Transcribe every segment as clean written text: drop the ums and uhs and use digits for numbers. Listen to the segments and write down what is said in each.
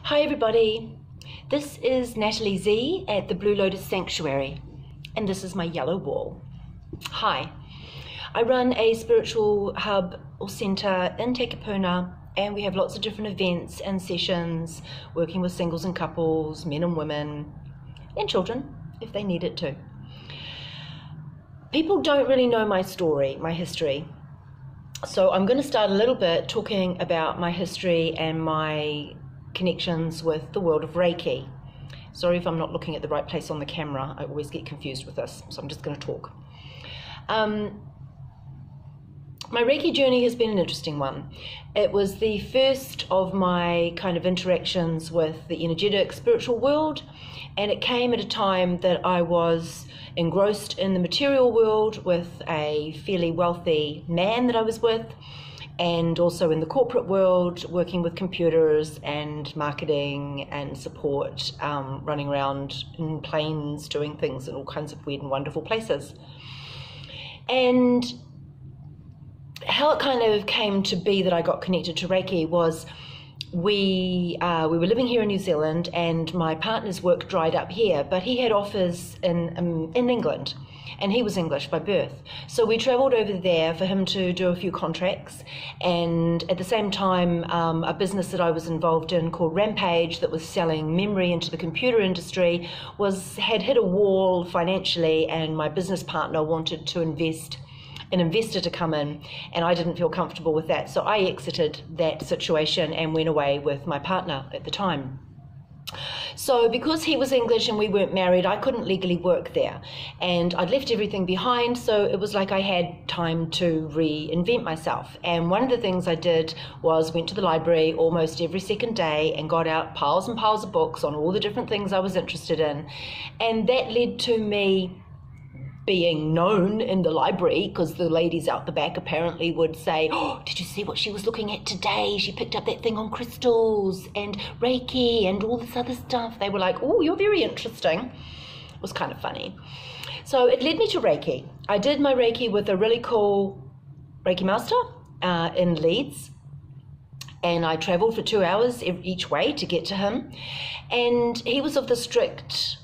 Hi everybody, this is Natalie Z at the Blue Lotus Sanctuary, and this is my yellow wall. Hi, I run a spiritual hub or centre in Te Kapuna, and we have lots of different events and sessions working with singles and couples, men and women, and children if they need it too. People don't really know my story, my history. So I'm going to start a little bit talking about my history and my connections with the world of Reiki. Sorry if I'm not looking at the right place on the camera. I always get confused with this, so I'm just going to talk. My Reiki journey has been an interesting one. It was the first of my kind of interactions with the energetic spiritual world, and it came at a time that I was engrossed in the material world with a fairly wealthy man that I was with, and also in the corporate world, working with computers and marketing and support, running around in planes, doing things in all kinds of weird and wonderful places. And how it kind of came to be that I got connected to Reiki was we were living here in New Zealand, and my partner's work dried up here, but he had offers in England. And he was English by birth. So we travelled over there for him to do a few contracts. And at the same time, a business that I was involved in called Rampage, that was selling memory into the computer industry, had hit a wall financially, and my business partner wanted to invest, an investor to come in, and I didn't feel comfortable with that. So I exited that situation and went away with my partner at the time. So because he was English and we weren't married, I couldn't legally work there, and I'd left everything behind, so it was like I had time to reinvent myself. And one of the things I did was went to the library almost every second day and got out piles and piles of books on all the different things I was interested in, and that led to me being known in the library, because the ladies out the back apparently would say, "Oh, did you see what she was looking at today? She picked up that thing on crystals and Reiki and all this other stuff." They were like, "Oh, you're very interesting." It was kind of funny. So it led me to Reiki. I did my Reiki with a really cool Reiki master in Leeds, and I travelled for 2 hours each way to get to him. And he was of the strict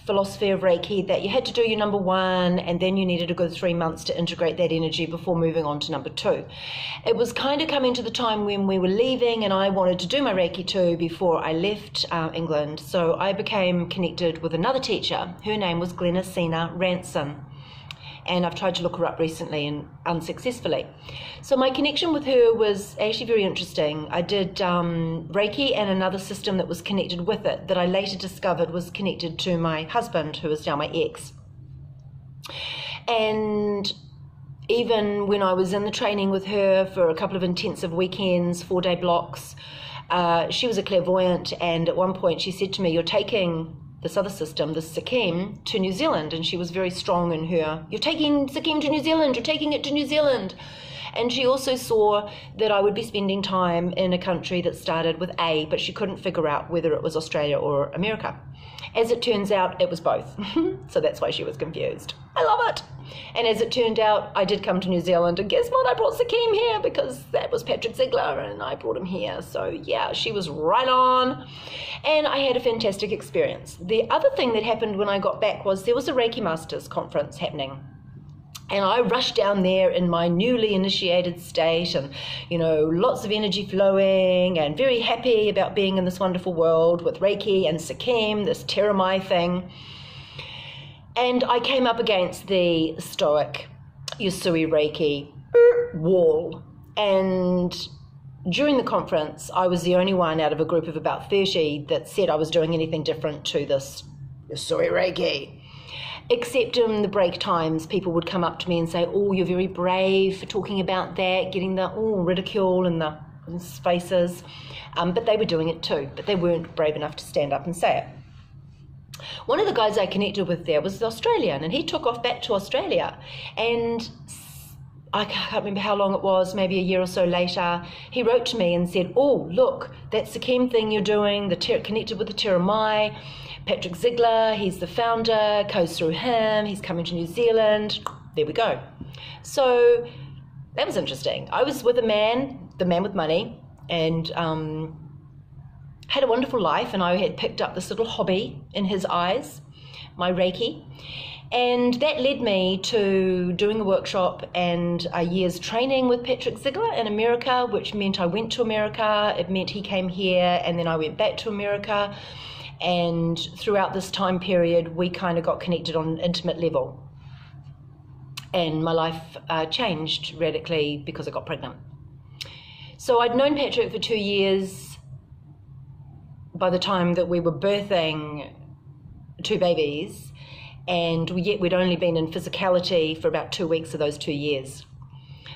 philosophy of Reiki that you had to do your number 1, and then you needed a good 3 months to integrate that energy before moving on to number 2. It was kind of coming to the time when we were leaving, and I wanted to do my Reiki too before I left England. So I became connected with another teacher. Her name was Glenacina Ranson, and I've tried to look her up recently and unsuccessfully. So my connection with her was actually very interesting. I did Reiki and another system that was connected with it that I later discovered was connected to my husband, who is now my ex. And even when I was in the training with her for a couple of intensive weekends, 4-day blocks, she was a clairvoyant, and at one point she said to me, "You're taking this other system, this Sikkim, to New Zealand." And she was very strong in her, "You're taking Sikkim to New Zealand, you're taking it to New Zealand." And she also saw that I would be spending time in a country that started with A, but she couldn't figure out whether it was Australia or America. As it turns out, it was both. So that's why she was confused. I love it. And as it turned out, I did come to New Zealand, and guess what? I brought Sikkim here because that was Patrick Ziegler, and I brought him here. So yeah, she was right on. And I had a fantastic experience. The other thing that happened when I got back was there was a Reiki Masters conference happening. And I rushed down there in my newly initiated state, and, lots of energy flowing, and very happy about being in this wonderful world with Reiki and Sikkim, this Teramai thing. And I came up against the stoic Yusui Reiki wall. And during the conference, I was the only one out of a group of about 30 that said I was doing anything different to this Yusui Reiki. Except in the break times, people would come up to me and say, "Oh, you're very brave for talking about that," getting the ridicule in the faces. But they were doing it too, but they weren't brave enough to stand up and say it. One of the guys I connected with there was Australian, and he took off back to Australia. And I can't remember how long it was, maybe a year or so later, he wrote to me and said, "Oh, look, that Sikkim thing you're doing, connected with the Teramai, Patrick Ziegler, he's the founder, goes through him, he's coming to New Zealand." There we go. So that was interesting. I was with a man, the man with money, and had a wonderful life, and I had picked up this little hobby in his eyes, my Reiki. And that led me to doing a workshop and a year's training with Patrick Ziegler in America, which meant I went to America. It meant he came here, and then I went back to America. And throughout this time period, we kind of got connected on an intimate level. And my life changed radically because I got pregnant. So I'd known Patrick for 2 years by the time that we were birthing 2 babies. And yet we'd only been in physicality for about 2 weeks of those 2 years.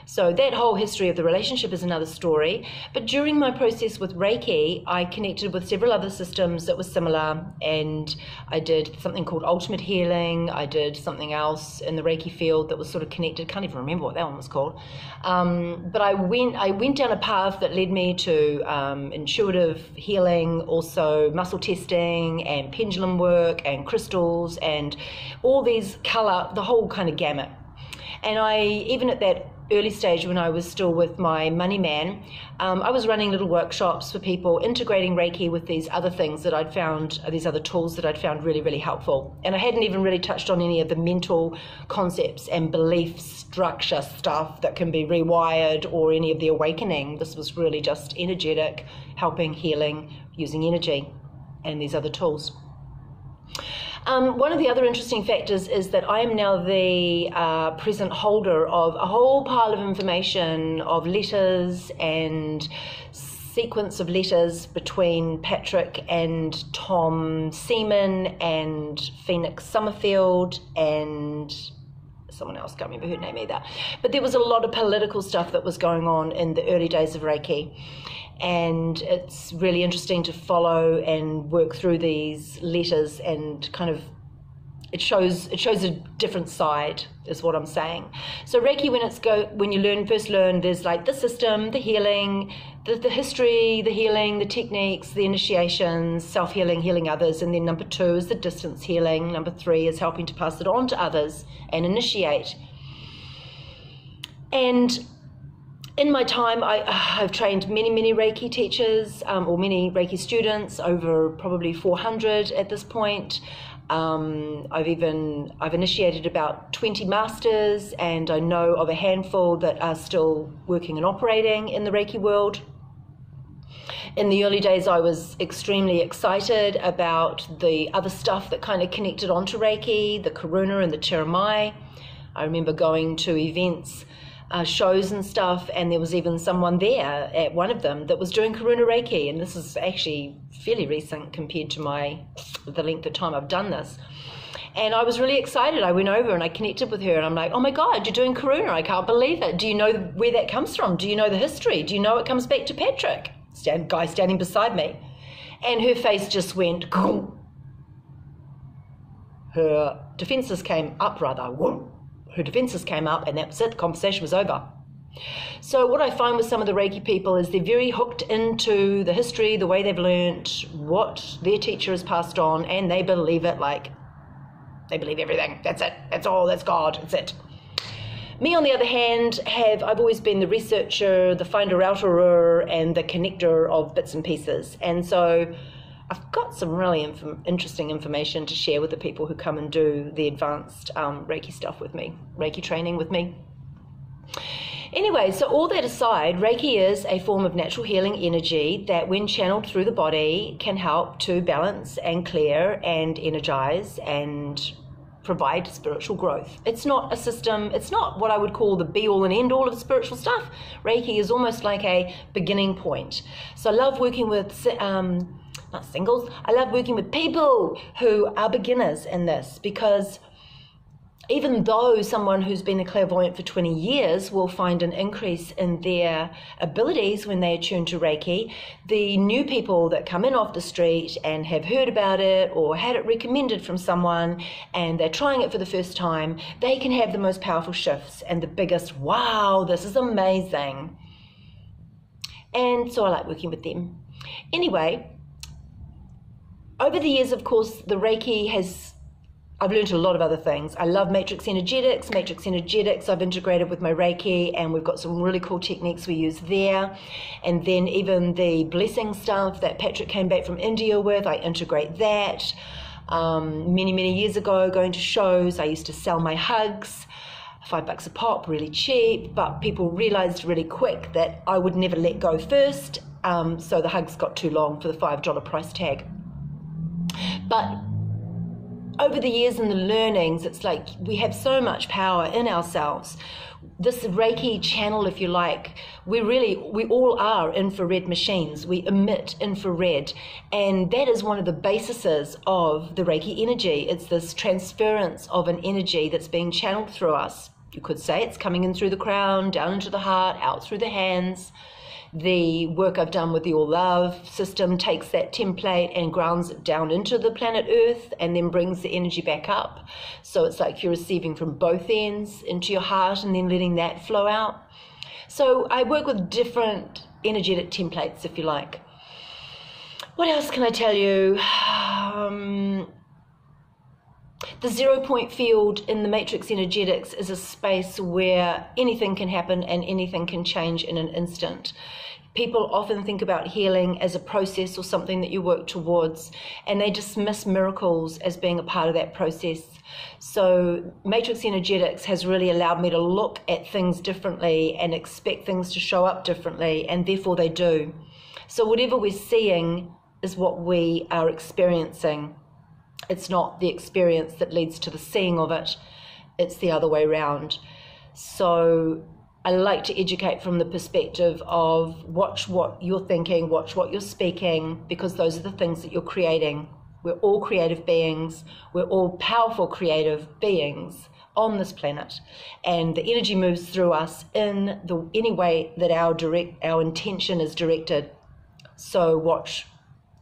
So that whole history of the relationship is another story. But during my process with Reiki, I connected with several other systems that were similar, and I did something called ultimate healing. I did something else in the Reiki field that was sort of connected. Can't even remember what that one was called. But I went down a path that led me to intuitive healing, also muscle testing and pendulum work and crystals and all these the whole kind of gamut. And even at that early stage when I was still with my money man, I was running little workshops for people, integrating Reiki with these other things that I'd found, these other tools that I'd found really, really helpful. And I hadn't even really touched on any of the mental concepts and belief structure stuff that can be rewired, or any of the awakening. This was really just energetic, helping, healing, using energy and these other tools. One of the other interesting factors is that I am now the present holder of a whole pile of information of letters and sequence of letters between Patrick and Tom Seaman and Phoenix Summerfield and someone else, can't remember her name either. But there was a lot of political stuff that was going on in the early days of Reiki. And it's really interesting to follow and work through these letters, and kind of it shows a different side, is what I'm saying. So Reiki, when you first learn, there's like the system, the healing, the history, the healing, the techniques, the initiations, self-healing, healing others, and then number 2 is the distance healing. Number 3 is helping to pass it on to others and initiate. And in my time, I've trained many Reiki teachers, or many Reiki students, over probably 400 at this point. I've initiated about 20 masters, and I know of a handful that are still working and operating in the Reiki world. In the early days, I was extremely excited about the other stuff that kind of connected onto Reiki, the Karuna and the Tiramai. I remember going to events, shows and stuff, and there was even someone there at one of them that was doing Karuna Reiki, and this is actually fairly recent compared to the length of time I've done this. And I was really excited. I went over and I connected with her, and I'm like, oh my God, you're doing Karuna, I can't believe it. Do you know where that comes from? Do you know the history? Do you know it comes back to Patrick? Guy standing beside me. And her face just went, Goom. Her defenses came up, Her defenses came up, and that was it. The conversation was over. So what I find with some of the Reiki people is they're very hooked into the history, the way they've learnt, what their teacher has passed on, and they believe it like they believe everything. That's it. That's all. That's God. That's it. Me, on the other hand, I've always been the researcher, the finder-outerer, and the connector of bits and pieces. And so I've got some really interesting information to share with the people who come and do the advanced Reiki stuff with me, Reiki training with me. Anyway, so all that aside, Reiki is a form of natural healing energy that, when channeled through the body, can help to balance and clear and energize and provide spiritual growth. It's not a system, it's not what I would call the be-all and end-all of spiritual stuff. Reiki is almost like a beginning point. So I love working with not singles, I love working with people who are beginners in this, because even though someone who's been a clairvoyant for 20 years will find an increase in their abilities when they attune to Reiki, the new people that come in off the street and have heard about it or had it recommended from someone and they're trying it for the first time, they can have the most powerful shifts and the biggest, wow, this is amazing. And so I like working with them. Anyway, over the years, of course, the Reiki has I've learned a lot of other things. I love matrix energetics. Matrix energetics I've integrated with my Reiki, and we've got some really cool techniques we use there. And then even the blessing stuff that Patrick came back from India with, I integrate that. Many years ago, going to shows, I used to sell my hugs, $5 a pop, really cheap, but people realized really quick that I would never let go first, so the hugs got too long for the $5 price tag. But over the years and the learnings, it's like we have so much power in ourselves. This Reiki channel, if you like, we all are infrared machines. We emit infrared, and that is one of the bases of the Reiki energy. It's this transference of an energy that's being channeled through us. You could say it's coming in through the crown, down into the heart, out through the hands. The work I've done with the All Love system takes that template and grounds it down into the planet Earth and then brings the energy back up. So it's like you're receiving from both ends into your heart and then letting that flow out. So I work with different energetic templates, if you like. What else can I tell you? The 0 point field in the matrix energetics is a space where anything can happen and anything can change in an instant. People often think about healing as a process or something that you work towards, and they dismiss miracles as being a part of that process. So matrix energetics has really allowed me to look at things differently and expect things to show up differently, and therefore they do. So whatever we're seeing is what we are experiencing. It's not the experience that leads to the seeing of it, it's the other way around. So I like to educate from the perspective of watch what you're thinking, watch what you're speaking, because those are the things that you're creating. We're all creative beings, we're all powerful creative beings on this planet, and the energy moves through us in any way that our intention is directed. So watch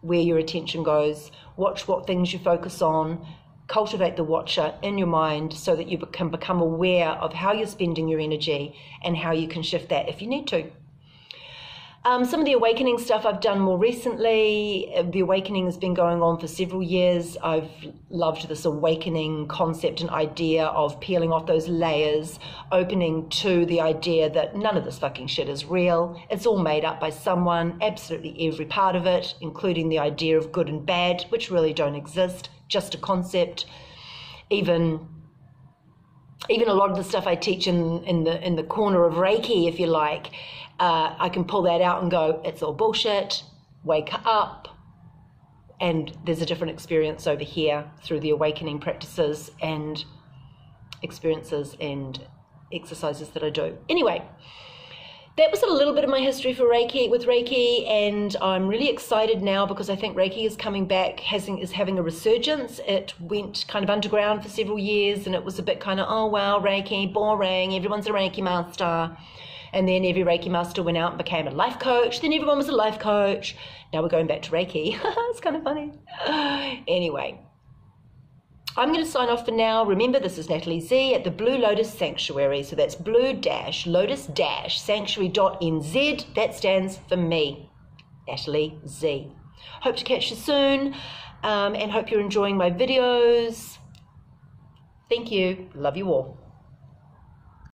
where your attention goes, watch what things you focus on, cultivate the watcher in your mind so that you can become aware of how you're spending your energy and how you can shift that if you need to. Some of the awakening stuff I've done more recently. The awakening has been going on for several years. I've loved this awakening concept and idea of peeling off those layers, opening to the idea that none of this fucking shit is real. It's all made up by someone, absolutely every part of it, including the idea of good and bad, which really don't exist, just a concept. Even a lot of the stuff I teach in the corner of Reiki, if you like, I can pull that out and go, it's all bullshit, wake up, and there's a different experience over here through the awakening practices and experiences and exercises that I do. Anyway, that was a little bit of my history with Reiki, and I'm really excited now because I think Reiki is coming back, is having a resurgence. It went kind of underground for several years, and it was a bit kind of, oh wow, Reiki, boring, everyone's a Reiki master. And then every Reiki master went out and became a life coach. Then everyone was a life coach. Now we're going back to Reiki. It's kind of funny. Anyway, I'm going to sign off for now. Remember, this is Natalie Z at the Blue Lotus Sanctuary. So that's blue-lotus-sanctuary.nz. That stands for me, Natalie Z. Hope to catch you soon, and hope you're enjoying my videos. Thank you. Love you all.